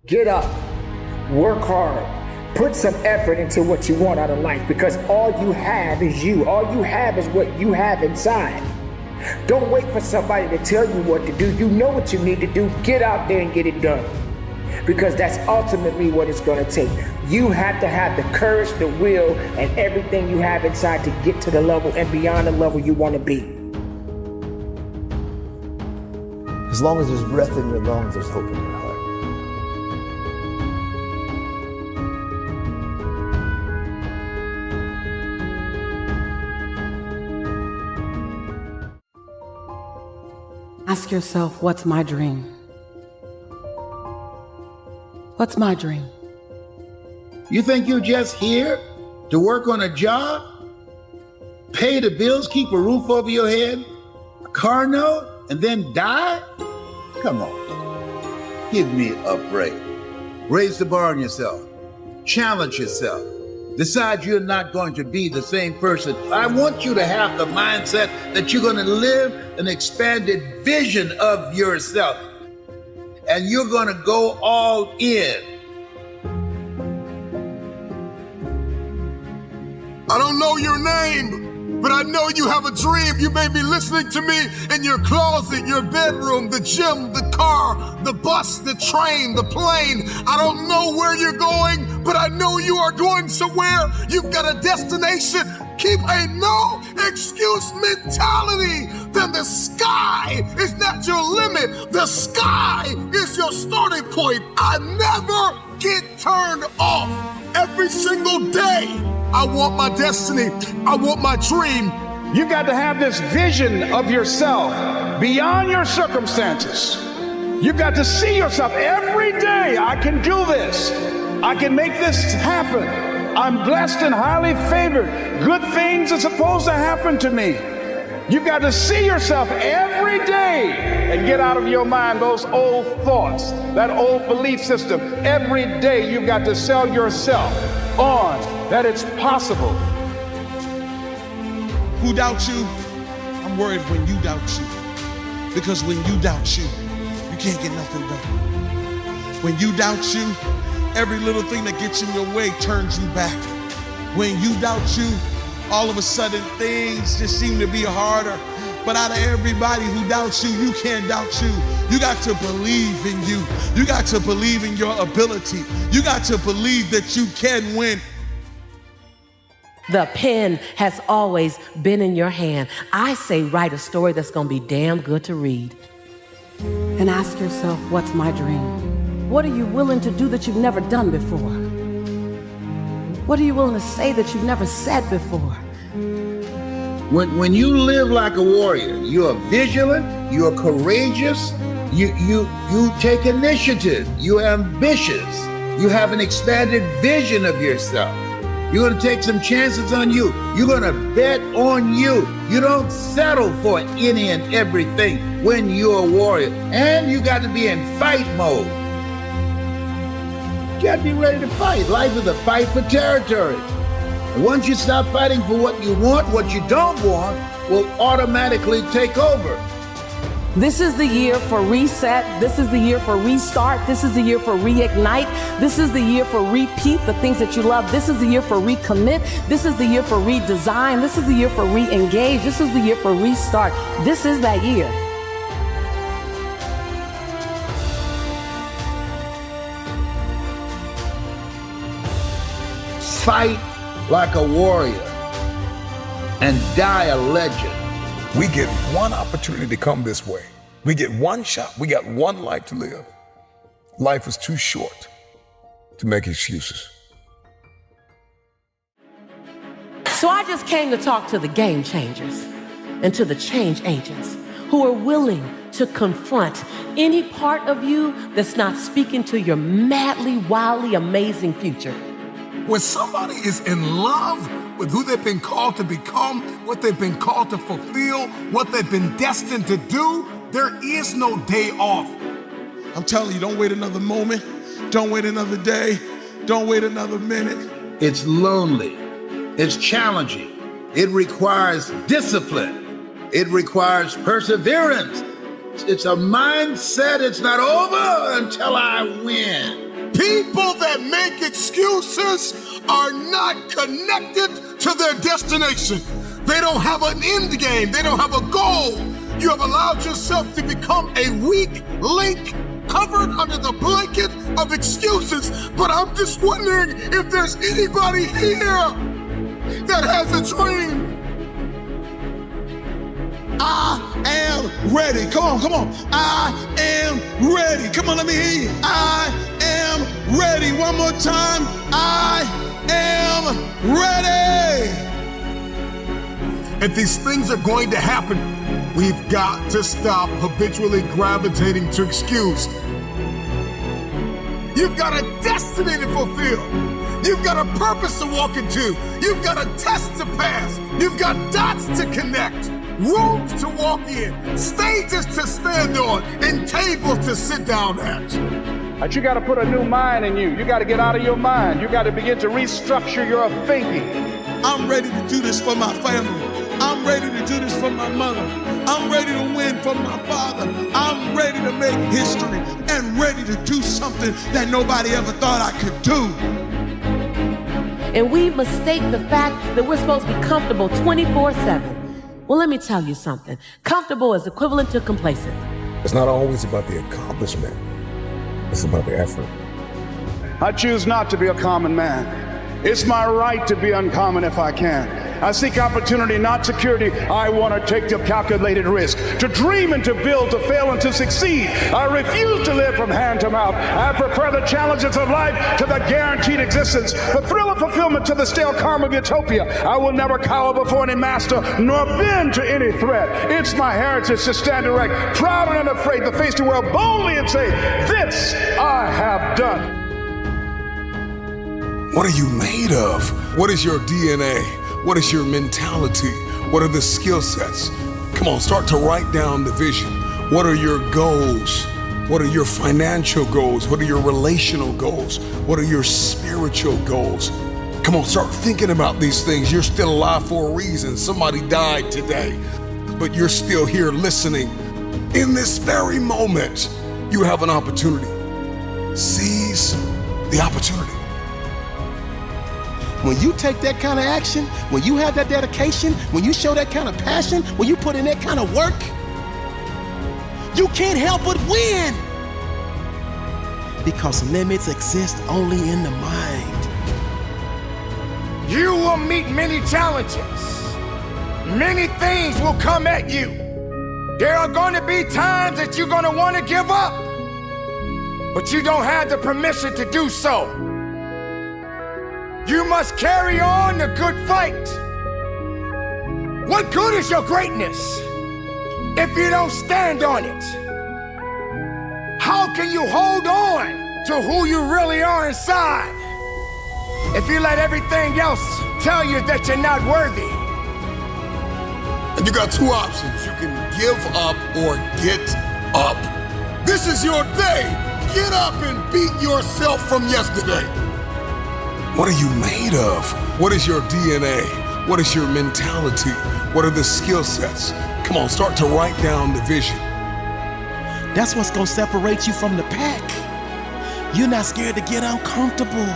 Get up, work hard, put some effort into what you want out of life, because all you have is you. All you have is what you have inside. Don't wait for somebody to tell you what to do. You know what you need to do. Get out there and get it done, because that's ultimately what it's going to take. You have to have the courage, the will, and everything you have inside to get to the level and beyond the level you want to be. As long as there's breath in your lungs, there's hope in your heart. Ask yourself, what's my dream? What's my dream? You think you're just here to work on a job, pay the bills, keep a roof over your head, a car note, and then die? Come on, give me a break. Raise the bar on yourself. Challenge yourself. Decide you're not going to be the same person. I want you to have the mindset that you're going to live an expanded vision of yourself, and you're going to go all in. I don't know your name, but I know you have a dream. You may be listening to me in your closet, your bedroom, the gym, the car, the bus, the train, the plane. I don't know where you're going, but I know you are going somewhere. You've got a destination. Keep a no excuse mentality. Then the sky is not your limit. The sky is your starting point. I never get turned off. Every single day, I want my destiny. I want my dream. You got to have this vision of yourself beyond your circumstances. You got to see yourself every day. I can do this. I can make this happen. I'm blessed and highly favored. Good things are supposed to happen to me. You got to see yourself every day and get out of your mind those old thoughts, that old belief system. Every day you've got to sell yourself on that it's possible. Who doubts you? I'm worried when you doubt you. Because when you doubt you, you can't get nothing done. When you doubt you, every little thing that gets in your way turns you back. When you doubt you, all of a sudden things just seem to be harder. But out of everybody who doubts you, you can't doubt you. You got to believe in you. You got to believe in your ability. You got to believe that you can win. The pen has always been in your hand. I say write a story that's going to be damn good to read. And ask yourself, what's my dream? What are you willing to do that you've never done before? What are you willing to say that you've never said before? When you live like a warrior, you are vigilant, you are courageous, you take initiative, you're ambitious, you have an expanded vision of yourself. You're going to take some chances on you. You're going to bet on you. You don't settle for any and everything when you're a warrior. And you got to be in fight mode. You got to be ready to fight. Life is a fight for territory. And once you stop fighting for what you want, what you don't want will automatically take over. This is the year for reset. This is the year for restart. This is the year for reignite. This is the year for repeat the things that you love. This is the year for recommit. This is the year for redesign. This is the year for re-engage. This is the year for restart. This is that year. Fight like a warrior and die a legend. We get one opportunity to come this way. We get one shot. We got one life to live. Life is too short to make excuses. So I just came to talk to the game changers and to the change agents who are willing to confront any part of you that's not speaking to your madly, wildly amazing future. When somebody is in love with who they've been called to become, what they've been called to fulfill, what they've been destined to do, there is no day off. I'm telling you, don't wait another moment. Don't wait another day. Don't wait another minute. It's lonely. It's challenging. It requires discipline. It requires perseverance. It's a mindset. It's not over until I win. People that make excuses are not connected to their destination. They don't have an end game. They don't have a goal. You have allowed yourself to become a weak link covered under the blanket of excuses. But I'm just wondering if there's anybody here that has a dream. I am ready. Come on. I am ready. Come on, let me hear you. I am ready. One more time. I am ready. If these things are going to happen, we've got to stop habitually gravitating to excuse. You've got a destiny to fulfill. You've got a purpose to walk into. You've got a test to pass. You've got dots to connect, rooms to walk in, stages to stand on, and tables to sit down at. But you got to put a new mind in you. You got to get out of your mind. You got to begin to restructure your thinking. I'm ready to do this for my family. I'm ready to do this for my mother. I'm ready to win for my father. I'm ready to make history and ready to do something that nobody ever thought I could do. And we mistake the fact that we're supposed to be comfortable 24/7. Well, let me tell you something. Comfortable is equivalent to complacent. It's not always about the accomplishment. It's about the effort. I choose not to be a common man. It's my right to be uncommon if I can. I seek opportunity, not security. I want to take the calculated risk, to dream and to build, to fail and to succeed. I refuse to live from hand to mouth. I prefer the challenges of life to the guaranteed existence, the thrill of fulfillment to the stale calm of utopia. I will never cower before any master, nor bend to any threat. It's my heritage to stand erect, proud and unafraid, to face the world boldly and say, this I have done. What are you made of? What is your DNA? What is your mentality? What are the skill sets? Come on, start to write down the vision. What are your goals? What are your financial goals? What are your relational goals? What are your spiritual goals? Come on, start thinking about these things. You're still alive for a reason. Somebody died today, but you're still here listening. In this very moment, you have an opportunity. Seize the opportunity. When you take that kind of action, when you have that dedication, when you show that kind of passion, when you put in that kind of work, you can't help but win. Because limits exist only in the mind. You will meet many challenges. Many things will come at you. There are going to be times that you're going to want to give up, but you don't have the permission to do so. You must carry on the good fight. What good is your greatness if you don't stand on it? How can you hold on to who you really are inside if you let everything else tell you that you're not worthy? And you got two options. You can give up or get up. This is your day. Get up and beat yourself from yesterday. What are you made of? What is your DNA? What is your mentality? What are the skill sets? Come on, start to write down the vision. That's what's gonna separate you from the pack. You're not scared to get uncomfortable.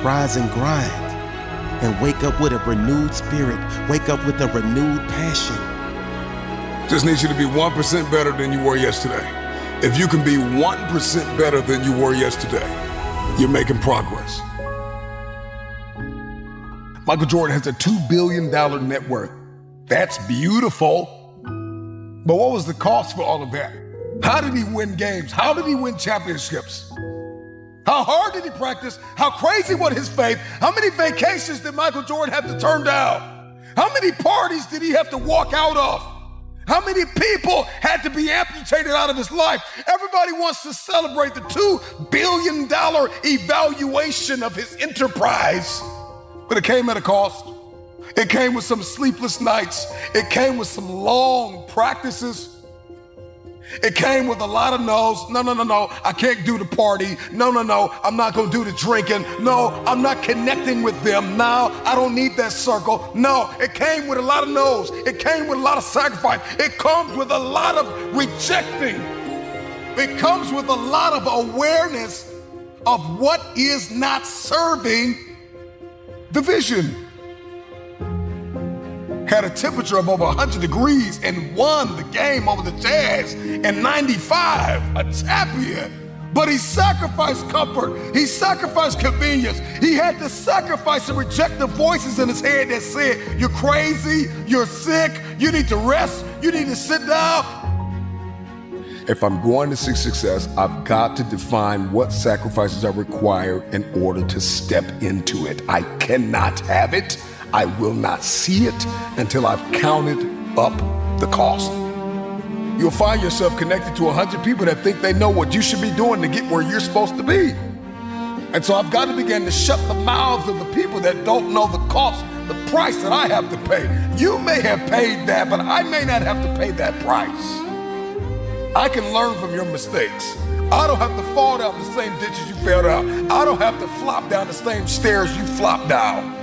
Rise and grind and wake up with a renewed spirit. Wake up with a renewed passion. Just need you to be 1% better than you were yesterday. If you can be 1% better than you were yesterday, you're making progress. Michael Jordan has a $2 billion net worth. That's beautiful. But what was the cost for all of that? How did he win games? How did he win championships? How hard did he practice? How crazy was his faith? How many vacations did Michael Jordan have to turn down? How many parties did he have to walk out of? How many people had to be amputated out of his life? Everybody wants to celebrate the $2 billion evaluation of his enterprise, but it came at a cost. It came with some sleepless nights. It came with some long practices. It came with a lot of no's. No, I can't do the party. No, I'm not gonna do the drinking. No, I'm not connecting with them. No, I don't need that circle. No, it came with a lot of no's. It came with a lot of sacrifice. It comes with a lot of rejecting. It comes with a lot of awareness of what is not serving the vision. Had a temperature of over 100 degrees and won the game over the Jazz in 95, a champion. But he sacrificed comfort. He sacrificed convenience. He had to sacrifice and reject the voices in his head that said, you're crazy, you're sick, you need to rest, you need to sit down. If I'm going to see success, I've got to define what sacrifices are required in order to step into it. I cannot have it. I will not see it until I've counted up the cost. You'll find yourself connected to 100 people that think they know what you should be doing to get where you're supposed to be. And so I've got to begin to shut the mouths of the people that don't know the cost, the price that I have to pay. You may have paid that, but I may not have to pay that price. I can learn from your mistakes. I don't have to fall down the same ditches you fell down. I don't have to flop down the same stairs you flopped down.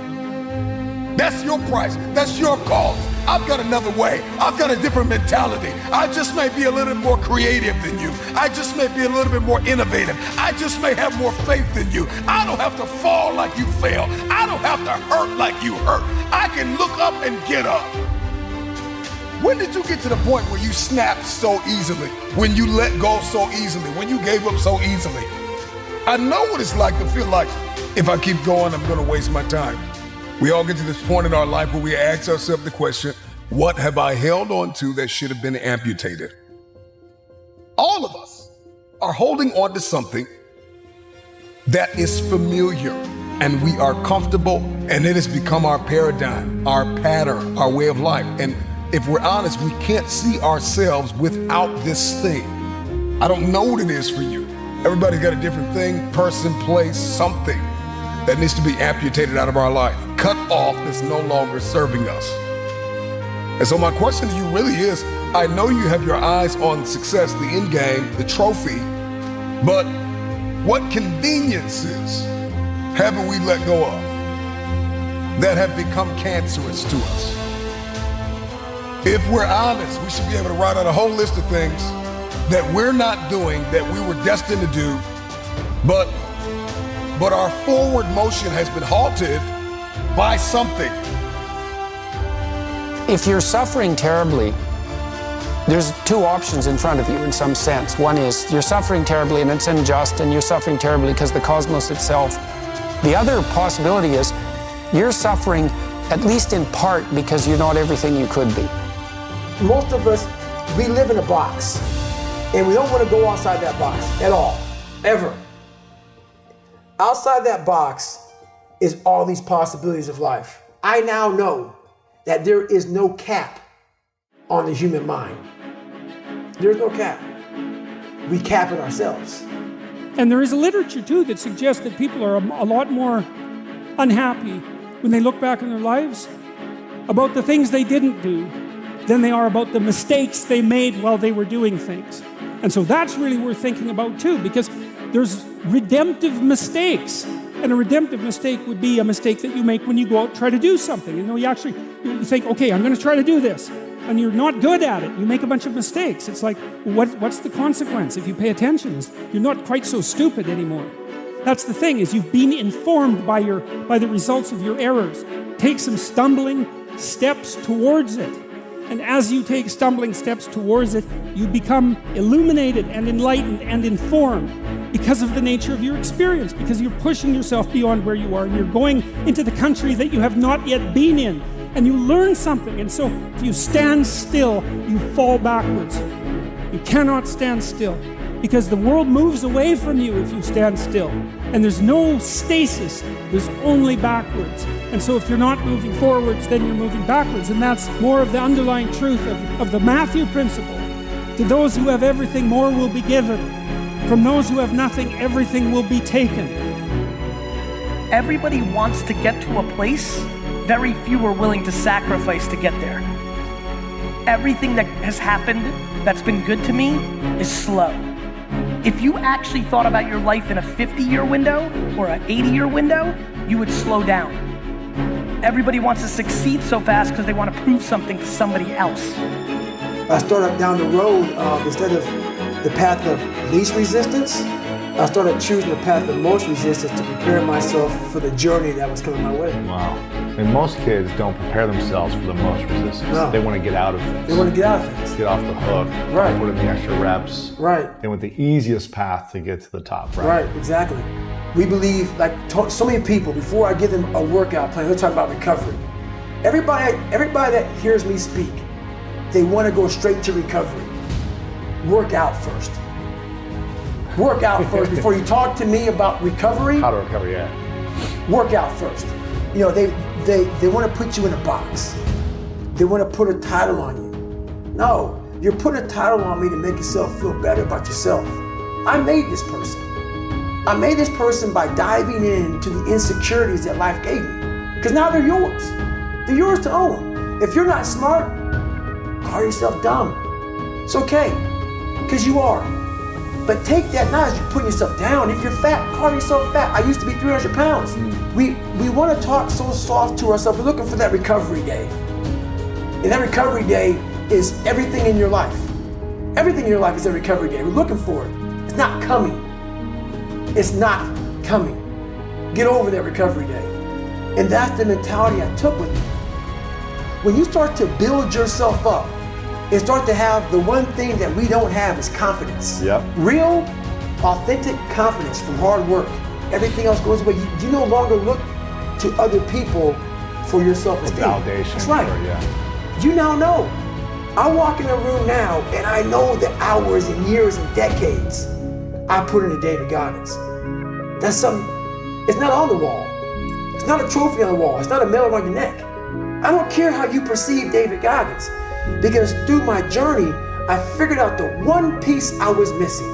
That's your price. That's your cost. I've got another way. I've got a different mentality. I just may be a little bit more creative than you. I just may be a little bit more innovative. I just may have more faith than you. I don't have to fall like you fell. I don't have to hurt like you hurt. I can look up and get up. When did you get to the point where you snapped so easily? When you let go so easily? When you gave up so easily? I know what it's like to feel like, if I keep going, I'm gonna waste my time. We all get to this point in our life where we ask ourselves the question, what have I held on to that should have been amputated? All of us are holding on to something that is familiar and we are comfortable, and it has become our paradigm, our pattern, our way of life. And if we're honest, we can't see ourselves without this thing. I don't know what it is for you. Everybody's got a different thing, person, place, something that needs to be amputated out of our life, cut off, that's no longer serving us. And so my question to you really is, I know you have your eyes on success, the end game, the trophy, but what conveniences haven't we let go of that have become cancerous to us? If we're honest, we should be able to write out a whole list of things that we're not doing, that we were destined to do, but our forward motion has been halted by something. If you're suffering terribly, there's two options in front of you in some sense. One is you're suffering terribly and it's unjust, and you're suffering terribly because the cosmos itself. The other possibility is you're suffering at least in part because you're not everything you could be. Most of us, we live in a box, and we don't want to go outside that box at all, ever. Outside that box is all these possibilities of life. I now know that there is no cap on the human mind. There's no cap. We cap it ourselves. And there is a literature too that suggests that people are a lot more unhappy when they look back on their lives about the things they didn't do than they are about the mistakes they made while they were doing things. And so that's really worth thinking about too, because there's redemptive mistakes. And a redemptive mistake would be a mistake that you make when you go out and try to do something. You know, you think, okay, I'm going to try to do this. And you're not good at it. You make a bunch of mistakes. It's like, what's the consequence if you pay attention? You're not quite so stupid anymore. That's the thing, is you've been informed by the results of your errors. Take some stumbling steps towards it. And as you take stumbling steps towards it, you become illuminated and enlightened and informed because of the nature of your experience, because you're pushing yourself beyond where you are, and you're going into the country that you have not yet been in, and you learn something. And so if you stand still, you fall backwards. You cannot stand still, because the world moves away from you if you stand still. And there's no stasis, there's only backwards. And so if you're not moving forwards, then you're moving backwards. And that's more of the underlying truth of the Matthew principle. To those who have everything, more will be given. From those who have nothing, everything will be taken. Everybody wants to get to a place, very few are willing to sacrifice to get there. Everything that has happened that's been good to me is slow. If you actually thought about your life in a 50-year window or an 80-year window, you would slow down. Everybody wants to succeed so fast because they want to prove something to somebody else. I started down the road, instead of the path of least resistance, I started choosing the path of most resistance to prepare myself for the journey that was coming my way. Wow. I mean, most kids don't prepare themselves for the most resistance. No. They want to get out of things. They want to get out of things. Get off the hook. Right. Put in the extra reps. Right. They want the easiest path to get to the top, right? Right, exactly. We believe, like so many people, before I give them a workout plan, they'll talk about recovery. Everybody that hears me speak, they want to go straight to recovery. Work out first. Work out first before you talk to me about recovery. How to recover, yeah. Work out first. You know, they want to put you in a box. They want to put a title on you. No, you're putting a title on me to make yourself feel better about yourself. I made this person. I made this person by diving into the insecurities that life gave me. Because now they're yours. They're yours to own. If you're not smart, call yourself dumb. It's okay, because you are. But take that not as you're putting yourself down. If you're fat, call yourself fat. I used to be 300 pounds. We want to talk so soft to ourselves. We're looking for that recovery day. And that recovery day is everything in your life. Everything in your life is a recovery day. We're looking for it. It's not coming. It's not coming. Get over that recovery day. And that's the mentality I took with me. When you start to build yourself up and start to have the one thing that we don't have is confidence. Yep. Real, authentic confidence from hard work. Everything else goes away. You no longer look to other people for your self-esteem. Validation. That's right. Or, yeah. You now know. I walk in a room now and I know the hours and years and decades I put in a David Goggins. That's something, it's not on the wall. It's not a trophy on the wall. It's not a medal on your neck. I don't care how you perceive David Goggins, because through my journey, I figured out the one piece I was missing.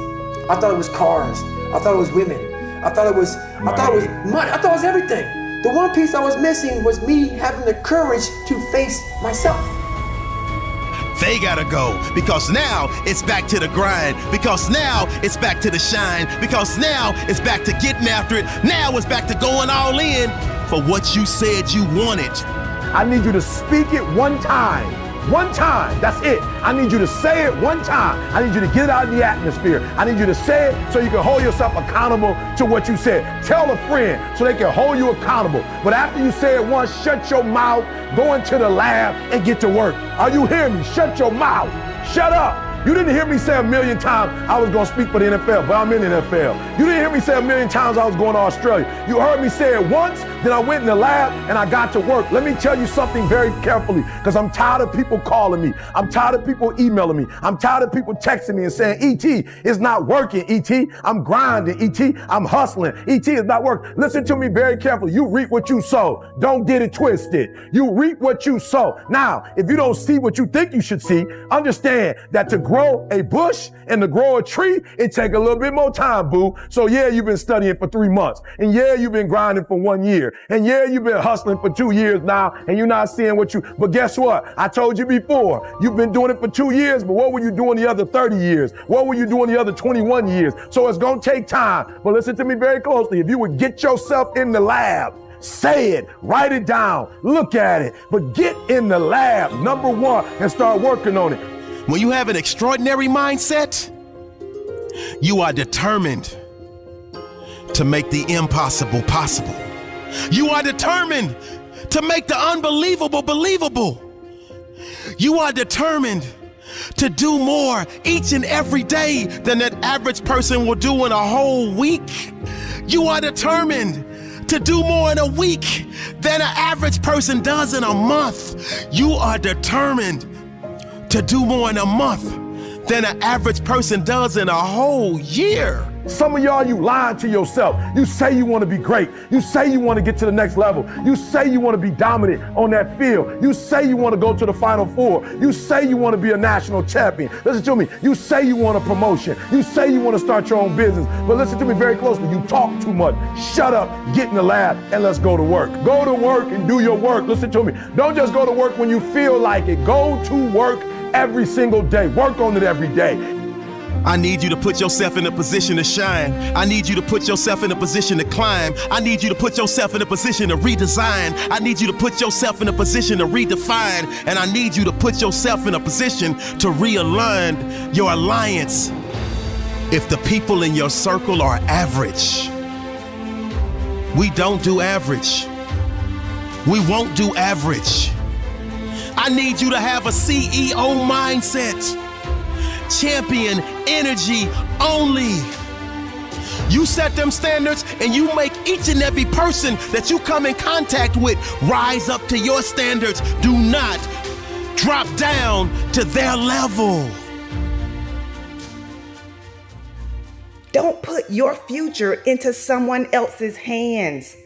I thought it was cars. I thought it was women. I thought it was money. I thought it was everything. The one piece I was missing was me having the courage to face myself. They gotta go, because now it's back to the grind, because now it's back to the shine, because now it's back to getting after it, now it's back to going all in for what you said you wanted. I need you to speak it one time. One time, that's it. I need you to say it one time. I need you to get it out of the atmosphere. I need you to say it so you can hold yourself accountable to what you said. Tell a friend so they can hold you accountable. But after you say it once, shut your mouth, go into the lab and get to work. Are you hearing me? Shut your mouth. Shut up. You didn't hear me say a million times I was going to speak for the NFL, but I'm in the NFL. You didn't hear me say a million times I was going to Australia. You heard me say it once, then I went in the lab and I got to work. Let me tell you something very carefully, because I'm tired of people calling me. I'm tired of people emailing me. I'm tired of people texting me and saying, E.T., it's not working, E.T. I'm grinding, E.T. I'm hustling. E.T. is not working. Listen to me very carefully. You reap what you sow. Don't get it twisted. You reap what you sow. Now, if you don't see what you think you should see, understand that to grow a bush and to grow a tree, it take a little bit more time, boo. So yeah, you've been studying for 3 months. And yeah, you've been grinding for 1 year. And yeah, you've been hustling for 2 years now, and you're not seeing but guess what? I told you before, you've been doing it for 2 years, but what were you doing the other 30 years? What were you doing the other 21 years? So it's gonna take time. But listen to me very closely. If you would get yourself in the lab, say it, write it down, look at it, but get in the lab, number one, and start working on it. When you have an extraordinary mindset, you are determined to make the impossible possible. You are determined to make the unbelievable believable. You are determined to do more each and every day than that average person will do in a whole week. You are determined to do more in a week than an average person does in a month. You are determined to do more in a month than an average person does in a whole year. Some of y'all, you lying to yourself. You say you want to be great. You say you want to get to the next level. You say you want to be dominant on that field. You say you want to go to the Final Four. You say you want to be a national champion. Listen to me. You say you want a promotion. You say you want to start your own business. But listen to me very closely. You talk too much. Shut up, get in the lab, and let's go to work. Go to work and do your work. Listen to me. Don't just go to work when you feel like it. Go to work every single day. Work on it every day. I need you to put yourself in a position to shine. I need you to put yourself in a position to climb. I need you to put yourself in a position to redesign. I need you to put yourself in a position to redefine. And I need you to put yourself in a position to realign your alliance if the people in your circle are average. We don't do average. We won't do average. I need you to have a CEO mindset. Champion energy only. You set them standards and you make each and every person that you come in contact with rise up to your standards. Do not drop down to their level. Don't put your future into someone else's hands.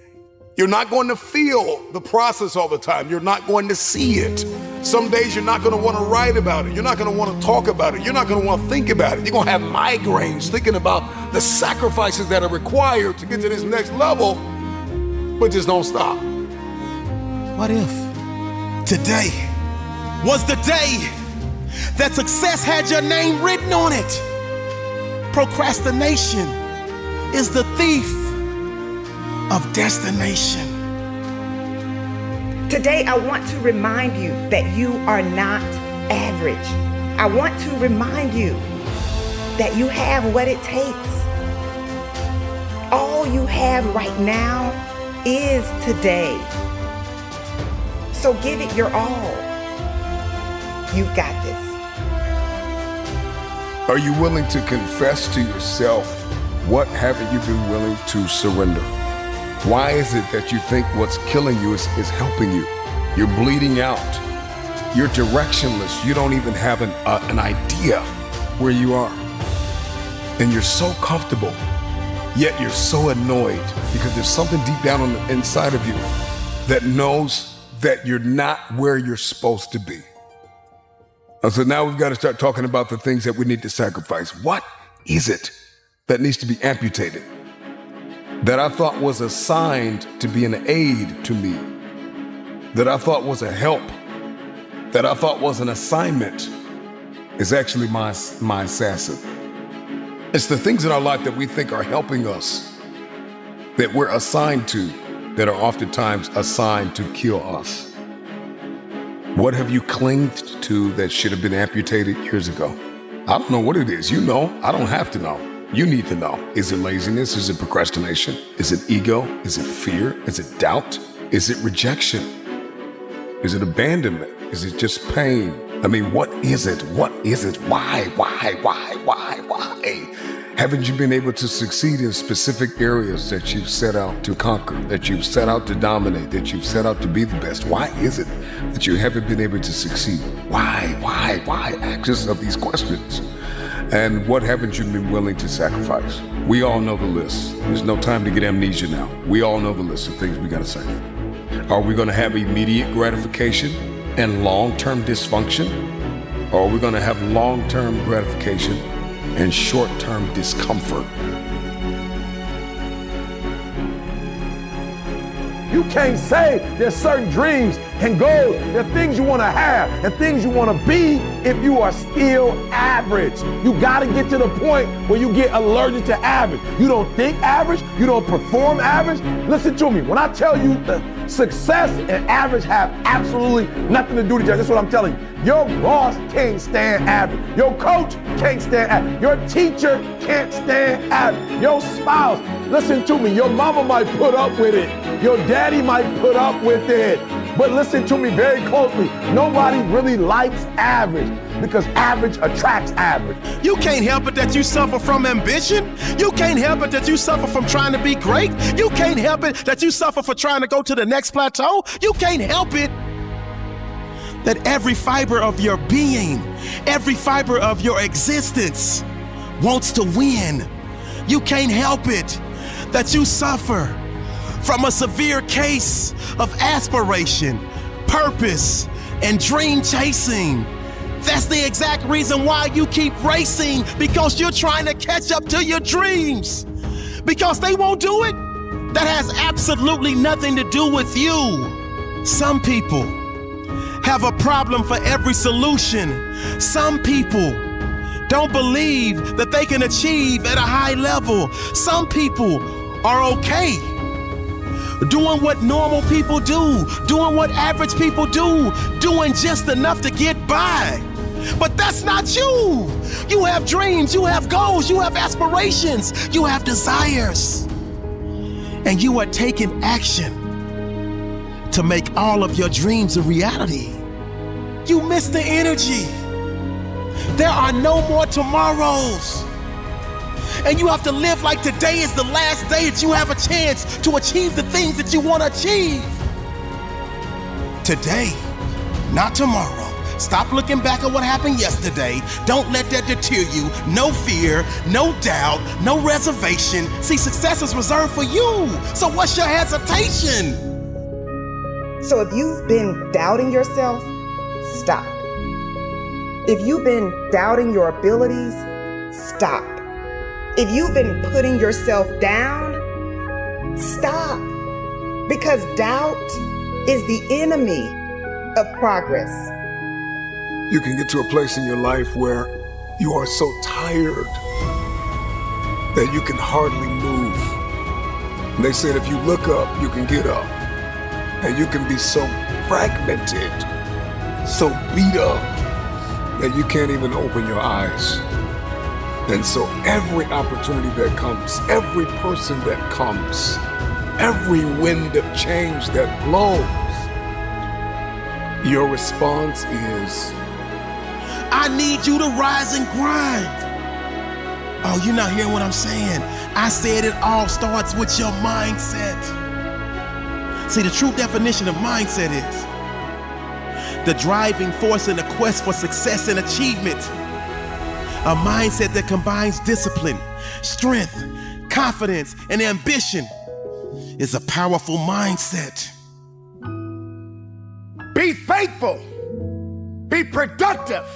You're not going to feel the process all the time. You're not going to see it. Some days you're not going to want to write about it. You're not going to want to talk about it. You're not going to want to think about it. You're going to have migraines thinking about the sacrifices that are required to get to this next level, but just don't stop. What if today was the day that success had your name written on it? Procrastination is the thief of destination. Today, I want to remind you that you are not average. I want to remind you that you have what it takes. All you have right now is today. So give it your all. You've got this. Are you willing to confess to yourself, what haven't you been willing to surrender? Why is it that you think what's killing you is helping you? You're bleeding out. You're directionless. You don't even have an idea where you are. And you're so comfortable, yet you're so annoyed because there's something deep down on the inside of you that knows that you're not where you're supposed to be. And so now we've got to start talking about the things that we need to sacrifice. What is it that needs to be amputated? That I thought was assigned to be an aid to me, that I thought was a help, that I thought was an assignment, is actually my assassin. It's the things in our life that we think are helping us, that we're assigned to, that are oftentimes assigned to kill us. What have you clinged to that should have been amputated years ago? I don't know what it is. You know, I don't have to know. You need to know. Is it laziness? Is it procrastination? Is it ego? Is it fear? Is it doubt? Is it rejection? Is it abandonment? Is it just pain? I mean, what is it? What is it? Why? Haven't you been able to succeed in specific areas that you've set out to conquer, that you've set out to dominate, that you've set out to be the best? Why is it that you haven't been able to succeed? Why? Ask yourself these questions. And what haven't you been willing to sacrifice? We all know the list. There's no time to get amnesia now. We all know the list of things we gotta say. Are we gonna have immediate gratification and long-term dysfunction? Or are we gonna have long-term gratification and short-term discomfort? You can't say there's certain dreams and goals, there are things you want to have and things you want to be if you are still average. You got to get to the point where you get allergic to average. You don't think average, you don't perform average. Listen to me, when I tell you that success and average have absolutely nothing to do with each other, that's what I'm telling you. Your boss can't stand average. Your coach can't stand average. Your teacher can't stand average. Your spouse, listen to me, your mama might put up with it. Your daddy might put up with it. But listen to me very closely. Nobody really likes average because average attracts average. You can't help it that you suffer from ambition. You can't help it that you suffer from trying to be great. You can't help it that you suffer for trying to go to the next plateau. You can't help it that every fiber of your being, every fiber of your existence wants to win. You can't help it that you suffer from a severe case of aspiration, purpose, and dream chasing. That's the exact reason why you keep racing, because you're trying to catch up to your dreams. Because they won't do it. That has absolutely nothing to do with you. Some people have a problem for every solution. Some people don't believe that they can achieve at a high level. Some people are okay doing what normal people do, doing what average people do, doing just enough to get by. But that's not you. You have dreams, you have goals, you have aspirations, you have desires. And you are taking action to make all of your dreams a reality. You miss the energy. There are no more tomorrows. And you have to live like today is the last day that you have a chance to achieve the things that you want to achieve. Today, not tomorrow. Stop looking back at what happened yesterday. Don't let that deter you. No fear, no doubt, no reservation. See, success is reserved for you. So what's your hesitation? So if you've been doubting yourself, stop. If you've been doubting your abilities, stop. If you've been putting yourself down, stop. Because doubt is the enemy of progress. You can get to a place in your life where you are so tired that you can hardly move. And they said if you look up, you can get up. And you can be so fragmented, so beat up, that you can't even open your eyes. And so every opportunity that comes, every person that comes, every wind of change that blows, your response is, I need you to rise and grind. Oh, you're not hearing what I'm saying. I said it all starts with your mindset. See, the true definition of mindset is the driving force in the quest for success and achievement. A mindset that combines discipline, strength, confidence, and ambition is a powerful mindset. Be faithful. Be productive.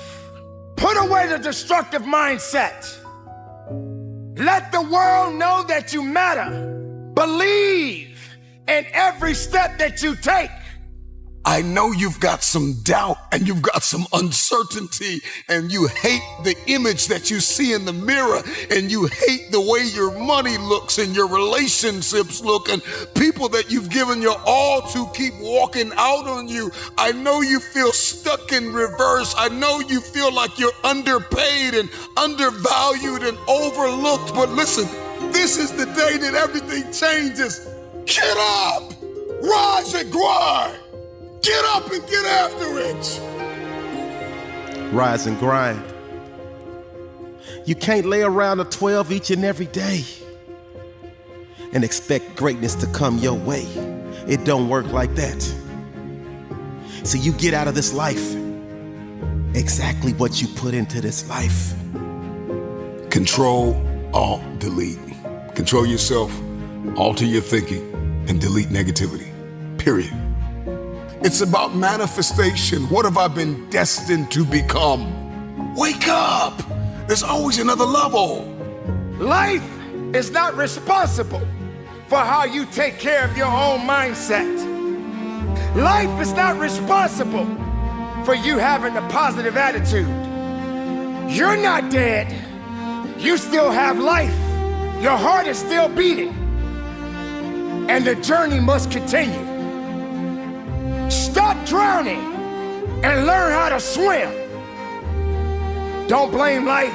Put away the destructive mindset. Let the world know that you matter. Believe in every step that you take. I know you've got some doubt and you've got some uncertainty and you hate the image that you see in the mirror and you hate the way your money looks and your relationships look and people that you've given your all to keep walking out on you. I know you feel stuck in reverse. I know you feel like you're underpaid and undervalued and overlooked. But listen, this is the day that everything changes. Get up, rise and grind. Get up and get after it. Rise and grind. You can't lay around a 12 each and every day and expect greatness to come your way. It don't work like that. So you get out of this life exactly what you put into this life. Control, Alt, delete. Control yourself, alter your thinking, and delete negativity. Period. It's about manifestation. What have I been destined to become? Wake up! There's always another level. Life is not responsible for how you take care of your own mindset. Life is not responsible for you having a positive attitude. You're not dead. You still have life. Your heart is still beating. And the journey must continue. Stop drowning and learn how to swim. Don't blame life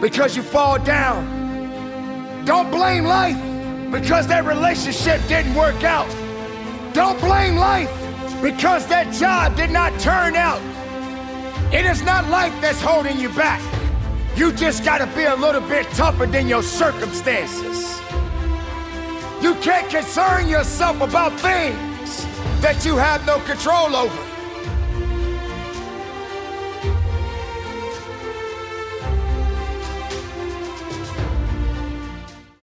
because you fall down. Don't blame life because that relationship didn't work out. Don't blame life because that job did not turn out. It is not life that's holding you back. You just gotta be a little bit tougher than your circumstances. You can't concern yourself about things that you have no control over.